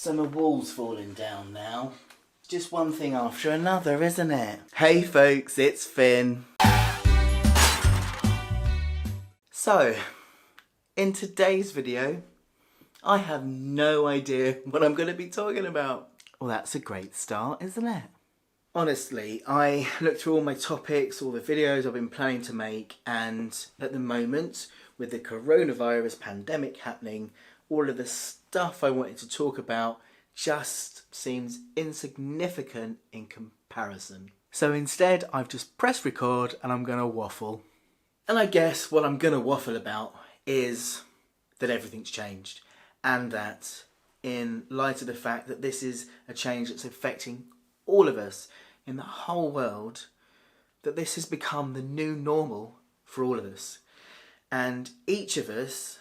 So my wall's falling down now. Just one thing after another, isn't it? Hey folks, it's Finn. So, in today's video, I have no idea what I'm going to be talking about. Well, that's a great start, isn't it? Honestly, I looked through all my topics, all the videos I've been planning to make, and at the moment, with the coronavirus pandemic happening, all of the stuff I wanted to talk about just seems insignificant in comparison. So instead, I've just pressed record and I'm going to waffle. And I guess what I'm going to waffle about is that everything's changed, and that in light of the fact that this is a change that's affecting all of us in the whole world, that this has become the new normal for all of us. And each of us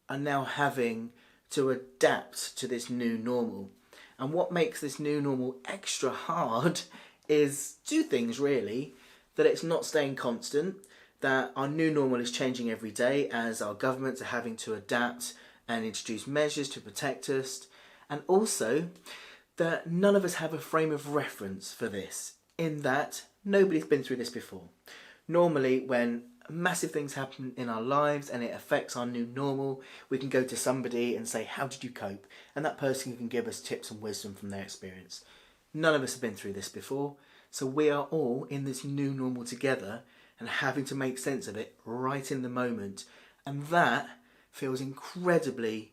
are now having to adapt to this new normal. And what makes this new normal extra hard is two things really: that it's not staying constant, that our new normal is changing every day as our governments are having to adapt and introduce measures to protect us, and also that none of us have a frame of reference for this, in that nobody's been through this before. Normally, when massive things happen in our lives and it affects our new normal, we can go to somebody and say, how did you cope? And that person can give us tips and wisdom from their experience. None of us have been through this before, so we are all in this new normal together and having to make sense of it right in the moment. And that feels incredibly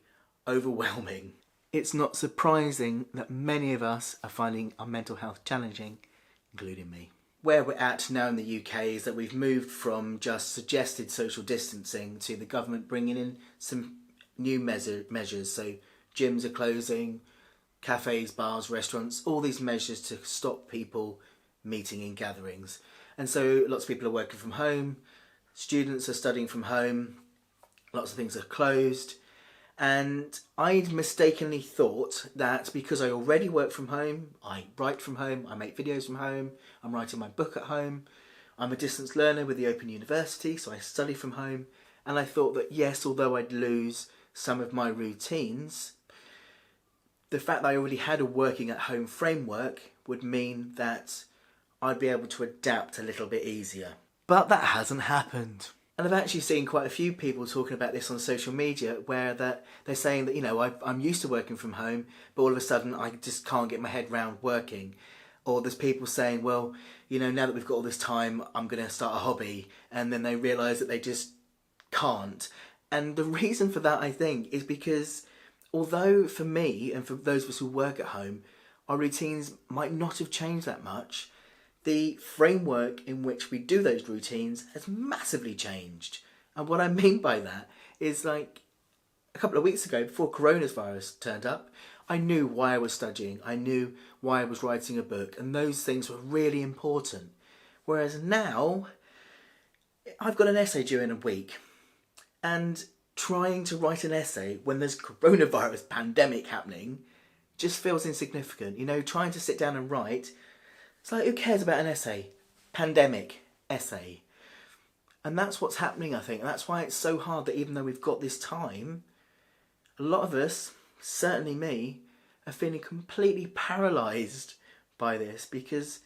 overwhelming. It's not surprising that many of us are finding our mental health challenging, including me. Where we're at now in the UK is that we've moved from just suggested social distancing to the government bringing in some new measures. So gyms are closing, cafes, bars, restaurants, all these measures to stop people meeting in gatherings. And so lots of people are working from home, students are studying from home, lots of things are closed. And I'd mistakenly thought that because I already work from home, I write from home, I make videos from home, I'm writing my book at home, I'm a distance learner with the Open University, so I study from home, and I thought that yes, although I'd lose some of my routines, the fact that I already had a working at home framework would mean that I'd be able to adapt a little bit easier. But that hasn't happened. And I've actually seen quite a few people talking about this on social media, where they're saying that, you know, I'm used to working from home, but all of a sudden I just can't get my head round working. Or there's people saying, well, you know, now that we've got all this time, I'm going to start a hobby. And then they realise that they just can't. And the reason for that, I think, is because although for me and for those of us who work at home, our routines might not have changed that much, the framework in which we do those routines has massively changed. And what I mean by that is, like, a couple of weeks ago, before coronavirus turned up, I knew why I was studying, I knew why I was writing a book, and those things were really important. Whereas now, I've got an essay due in a week, and trying to write an essay when there's coronavirus pandemic happening just feels insignificant. You know, trying to sit down and write, it's like, who cares about an essay? Pandemic essay. And that's what's happening, I think. And that's why it's so hard that even though we've got this time, a lot of us, certainly me, are feeling completely paralysed by this because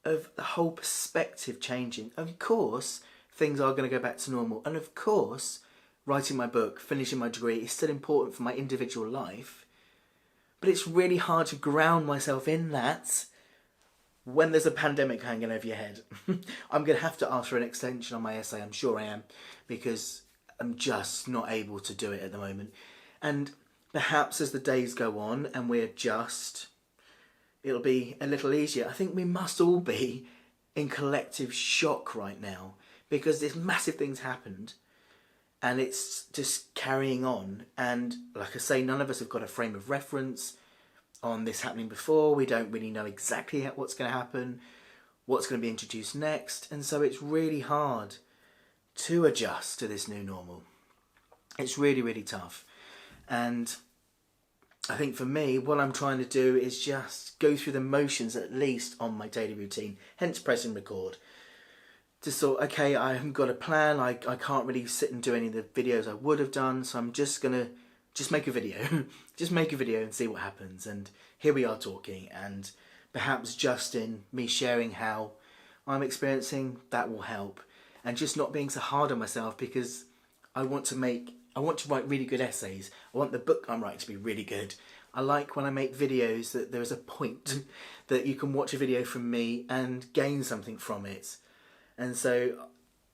of the whole perspective changing. Of course, things are going to go back to normal. And of course, writing my book, finishing my degree is still important for my individual life. But it's really hard to ground myself in that when there's a pandemic hanging over your head. I'm going to have to ask for an extension on my essay, I'm sure I am, because I'm just not able to do it at the moment. And perhaps as the days go on and we adjust, it'll be a little easier. I think we must all be in collective shock right now because this massive thing's happened and it's just carrying on. And like I say, none of us have got a frame of reference on this happening before. We don't really know exactly what's going to happen, what's going to be introduced next, and so it's really hard to adjust to this new normal. It's really, really tough. And I think for me, what I'm trying to do is just go through the motions at least on my daily routine, hence pressing record. Just thought, okay, I haven't got a plan, I can't really sit and do any of the videos I would have done, so I'm just going to just make a video. Just make a video and see what happens. And here we are talking, and perhaps just in me sharing how I'm experiencing, that will help. And just not being so hard on myself, because I want to write really good essays. I want the book I'm writing to be really good. I like when I make videos that there is a point that you can watch a video from me and gain something from it. And so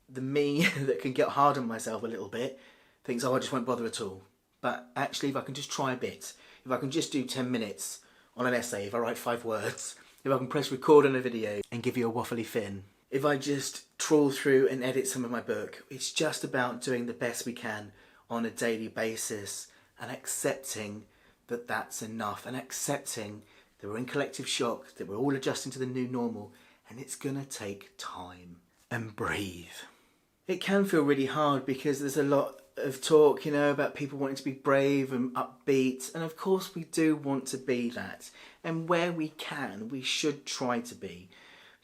the me that can get hard on myself a little bit thinks, oh, I just won't bother at all. But actually, if I can just try a bit, if I can just do 10 minutes on an essay, if I write 5 words, if I can press record on a video and give you a waffly Finn, if I just trawl through and edit some of my book, it's just about doing the best we can on a daily basis and accepting that that's enough, and accepting that we're in collective shock, that we're all adjusting to the new normal, and it's gonna take time. And breathe. It can feel really hard because there's a lot of talk, you know, about people wanting to be brave and upbeat, and of course we do want to be that, and where we can, we should try to be.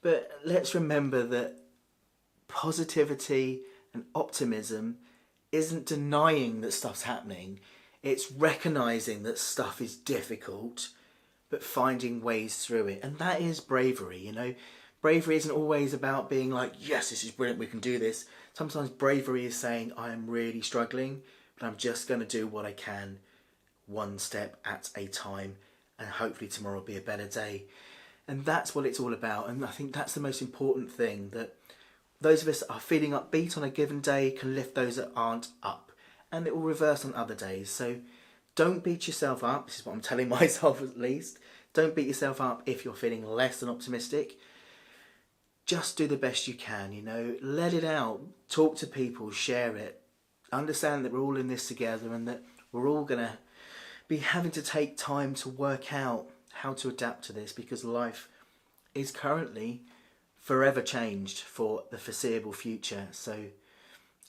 But let's remember that positivity and optimism isn't denying that stuff's happening. It's recognising that stuff is difficult, but finding ways through it. And that is bravery, you know. Bravery isn't always about being like, yes, this is brilliant, we can do this. Sometimes bravery is saying, I am really struggling, but I'm just going to do what I can, one step at a time, and hopefully tomorrow will be a better day. And that's what it's all about. And I think that's the most important thing, that those of us that are feeling upbeat on a given day can lift those that aren't up. And it will reverse on other days. So don't beat yourself up. This is what I'm telling myself at least. Don't beat yourself up if you're feeling less than optimistic. Just do the best you can, you know. Let it out. Talk to people. Share it. Understand that we're all in this together, and that we're all going to be having to take time to work out how to adapt to this, because life is currently forever changed for the foreseeable future. So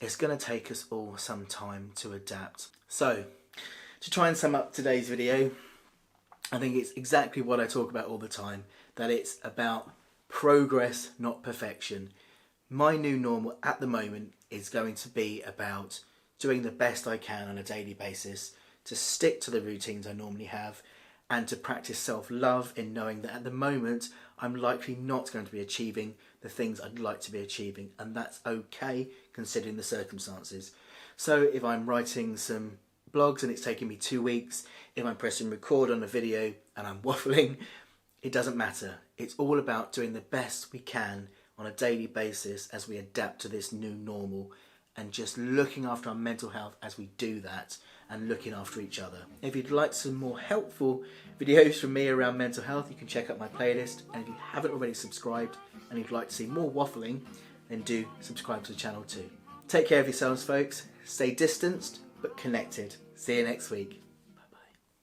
it's going to take us all some time to adapt. So, to try and sum up today's video, I think it's exactly what I talk about all the time, that it's about progress, not perfection. My new normal at the moment is going to be about doing the best I can on a daily basis, to stick to the routines I normally have, and to practice self-love in knowing that at the moment I'm likely not going to be achieving the things I'd like to be achieving, and that's okay considering the circumstances. So if I'm writing some blogs and it's taking me 2 weeks, if I'm pressing record on a video and I'm waffling, it doesn't matter. It's all about doing the best we can on a daily basis as we adapt to this new normal, and just looking after our mental health as we do that, and looking after each other. If you'd like some more helpful videos from me around mental health, you can check out my playlist. And if you haven't already subscribed and you'd like to see more waffling, then do subscribe to the channel too. Take care of yourselves, folks. Stay distanced but connected. See you next week.